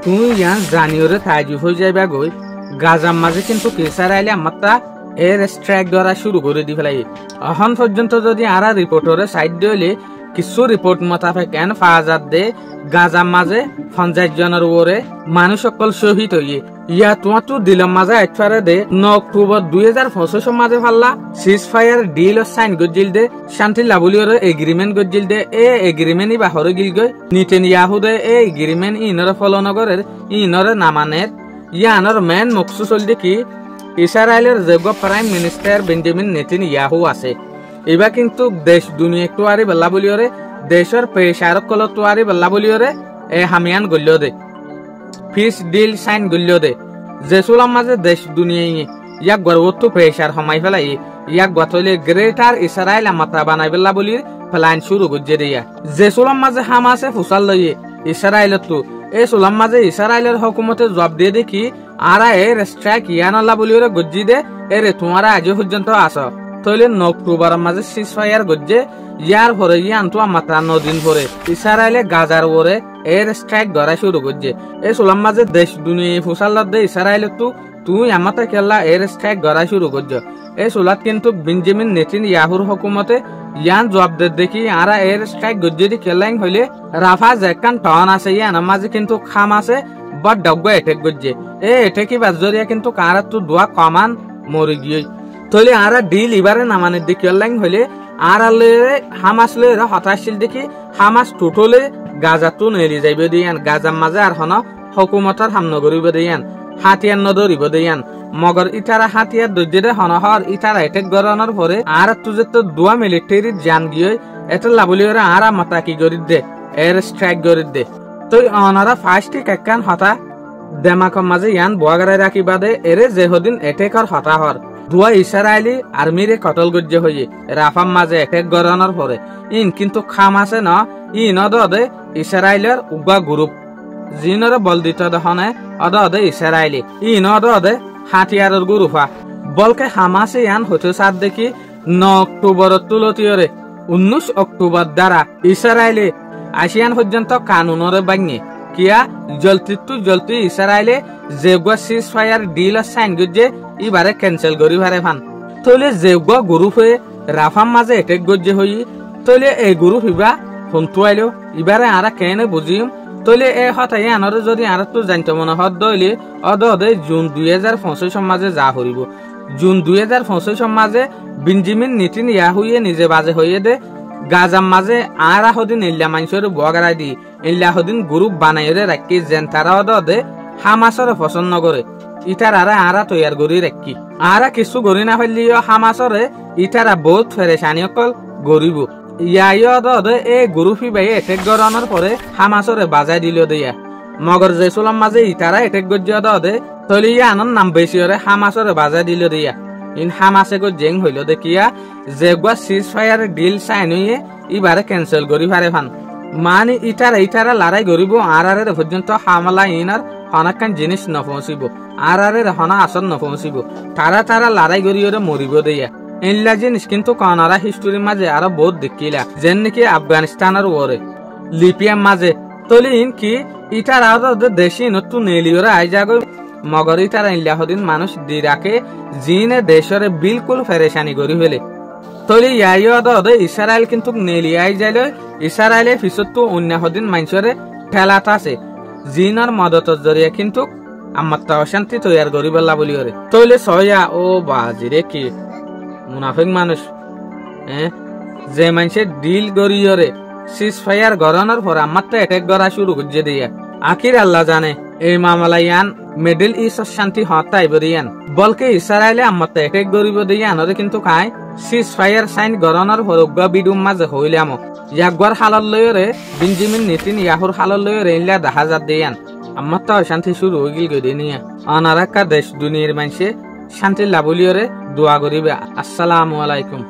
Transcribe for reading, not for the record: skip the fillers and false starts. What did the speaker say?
তুই ইয়ান জানিওরে তাইজুব হয়ে যাইবা গই গাজার মাঝে কিন্তু ইসরায়েলে আমারটা এর স্ট্রাইক দ্বারা শুরু করে দি ফেলাই এখন পর্যন্ত যদি আরা রিপোর্টরে সাইড দিলে কিছু রিপোর্ট মোতাবেক এন ফাজাত দে গাজার মাঝে 50 জনের উপরে মানুষ সকল শহীদ হইয়ে ইয়া তোমার তো দিলাম মাঝে একবারে দে 9 অক্টোবর 2025 মাঝে ফাল্লা সিজ ফায়ার ডিল সাইন গজিল দে শান্তি লাবুলিওর এগ্রিমেন্ট গজিল দে এ এগ্রিমেন্ট ইবা হরে গিল গই নেতানিয়াহু দে এ এগ্রিমেন্ট ইনরে ফলো নগরের ইনরে নামানের ইয়ানর মেন মকসুদ হল দেখি ইসরায়েলের যোগ্য প্রাইম মিনিস্টার বেঞ্জামিন নেতানিয়াহু আছে এবার কিন্তু দেশ দুনিয়া একটু আরি বেলা বলিওরে দেশের পেশারক কল তো আরি বেলা বলিওরে এ হামিয়ান গল্য দে পিস ডিল সাইন গল্য দে জেসুলাম মাঝে দেশ দুনিয়া ইয়াক গর্বত্ব পেশার হমাই ফেলাই ইয়াক গতলে গ্রেটার ইসরায়েল মাতা বানাই বেলা বলি প্ল্যান শুরু গজ্জে দিয়া জেসুলাম মাঝে হামাসে ফুসাল লইয়ে ইসরায়েলত তো এই সুলাম মাঝে ইসরায়েলের হুকুমতে জবাব দিয়ে দেখি আরা এর স্ট্রাইক ইয়ানল্লা বলিওরে গজ্জি দে এরে তোমারা আজ পর্যন্ত আস তৈলে 9 অক্টোবর মাঝে সিজ ফায়ার গজ্জে ইয়ার পরে ইয়ান তো মাত্র 9 দিন পরে ইসরায়েলে গাজার ওরে এর স্ট্রাইক ধরা শুরু গজ্জে এই সুলাম মাঝে দেশ দুনিয়া ফুসাল দে ইসরায়েলত তো তুই আমাতে কেলা এর স্ট্রাইক ধরা শুরু গজ্জ এই সুলাত কিন্তু বেঞ্জামিন নেতানিয়াহুর হুকুমতে ইয়ান জবাব দে দেখি আরা এর স্ট্রাইক গজ্জে দি কেলাইং হইলে রাফা যেকান টাউন আছে ইয়ান মাঝে কিন্তু খাম আছে বড় ডগ্গ এটেক গজ্জে এ এটেকি বাজরিয়া কিন্তু কারা তো দোয়া কমান মরে গিয়ে তলে আরা ডিল ইবারে নামানে দি কেলাইং হইলে আরা লে হামাস লে হতাশিল দেখি হামাস টোটলে গাজা তো নেলি যাইবে দিয়ান গাজার মাঝে আর হন হুকুমতার হামন করিব দিয়ান হাতিয়ার নদরিব দিয়ান মগর ইটারা হাতিয়ার দজ্জে হনহর ইটারা এটেক গরানোর পরে আর তুজে তো দোয়া মিলিটারি জান গিয়ে এত লাবলিওরা আরা মাতা কি গরিদ দে এর স্ট্রাইক গরিদ দে তুই অনারা ফার্স্টে কাকান হতা দেমাকর মাঝে ইয়ান বগারাই রাখি বাদে এরে যেহদিন এটেকর হতা হর দুয়া ইসরায়েলি আর্মিরে কতল গজ্জে হইয়ে রাফাম মাঝে এটেক গরানোর পরে ইন কিন্তু খাম আছে ন ইন অদে ইসরায়েলের উগা গ্রুপ জিনরে বল দিত দহনে অদে ইসরায়েলি ইন অদে হাতিয়ারের গ্রুপা বলকে হামাসে ইয়ান হতে সাত দেখি 9 অক্টোবর তুলতিয়রে 19 অক্টোবর দ্বারা ইসরায়েলে আসিয়ান পর্যন্ত কানুনরে বাঙে কিয়া জলতি ইসরায়েলে যেগুয়া সিজ ফায়ার ডিল সাইন গজ্জে ইবারে ক্যান্সেল করি ভারে ফান তইলে যেগুয়া গ্রুপ হয়ে রাফাম মাঝে এটেক গজ্জে হই তইলে এই গ্রুপ ইবা ফোনটুয়াইলো ইবারে আরা কেনে বুঝিম তইলে এ হতাই আনরে যদি আর তো জানতে মনে হদ দইলে অদে জুন 2025 মাঝে যা হরিব জুন 2025 মাঝে বেঞ্জামিন নেতানিয়াহুয়ে নিজে বাজে হইয়ে দে গাজার মাঝে আরা হদিন ইল্লা মানুষের বগারাই দি ইল্লা হদিন গ্রুপ বানাইরে রাখি যেন তারা অদে হামাসরে পছন্দ করে ইটার আরা তৈয়ার করি রাখি আরা কিছু গড়ি না ফেললিও হামাসরে ইটারা বহুত ফেরেশানি অকল গরিব ইয়াইদে এই গ্রুপি বাই এটেক গরানোর পরে হামাসরে বাজাই দিল দিয়া মগর জেসুলাম মাঝে ইটারা এটেক গজ্জে দে তলি আনন নাম বেশিরে হামাসরে বাজাই দিল দিয়া ইন হামাসে গো জেং হইল দেখিয়া যেগুয়া সিজ ফায়ার ডিল সাইন হইয়ে ইবারে ক্যান্সেল করি পারে ফান মানে ইটারা লড়াই করিব আরে পর্যন্ত হামলা ইনার হনাকান জিনিস নপৌঁছিব আরে হনা আসন নপৌঁছিব তারা লড়াই করিয়ে মরিব দিয়া ইনলা জিনিস কিন্তু কনারা হিস্টোরির মাঝে আরো বহুত দেখিলা যেন নাকি আফগানিস্তানের ওরে লিবিয়ার মাঝে তলি ইন কি ইটারা দেশি নতুন নেলিওরা আই যাগো মগর ইটারা ইল্লা হদিন মানুষ দি রাখে জিনে দেশরে বিলকুল ফেরেশানি করি ফেলে তলি ইয়াইদে ইসরায়েল কিন্তু নেলি আই যাইলে ইসরায়েলে পিছত তো অন্য হদিন মানুষরে ঠেলাত আছে জিনের মদতর জরিয়া কিন্তু আমার তো অশান্তি তৈয়ার করি বেলা বলি ওরে তইলে সয়া ও বাজিরে কি মুনাফিক মানুষ যে মানুষের ডিল গড়িয়রে সিজ ফায়ার গরানোর পর আমার তো এটেক গড়া শুরু করছে দিয়া আখির আল্লাহ জানে এই মামলা ইয়ান মিডল ইস্ট শান্তি হতাই বরিয়ান বলকে ইসরায়েলে আমার তো এটেক গরিব দিয়ান ওরে কিন্তু খায় সিজ ফায়ার সাইন গরানোর পর উগ্র বিডুম মাঝে হইলাম ইয়াগর হালাল লয়রে বেঞ্জামিন নেতানিয়াহুর হালাল লয়রে ইল্লা দেখা যা দিয়ান আমার তো শান্তি শুরু হয়ে গিল গদি নিয়া অনারাকা দেশ দুনিয়ার মানুষে শান্তি লাভলিয়রে দোয়া করিবে। আসসালামু আলাইকুম।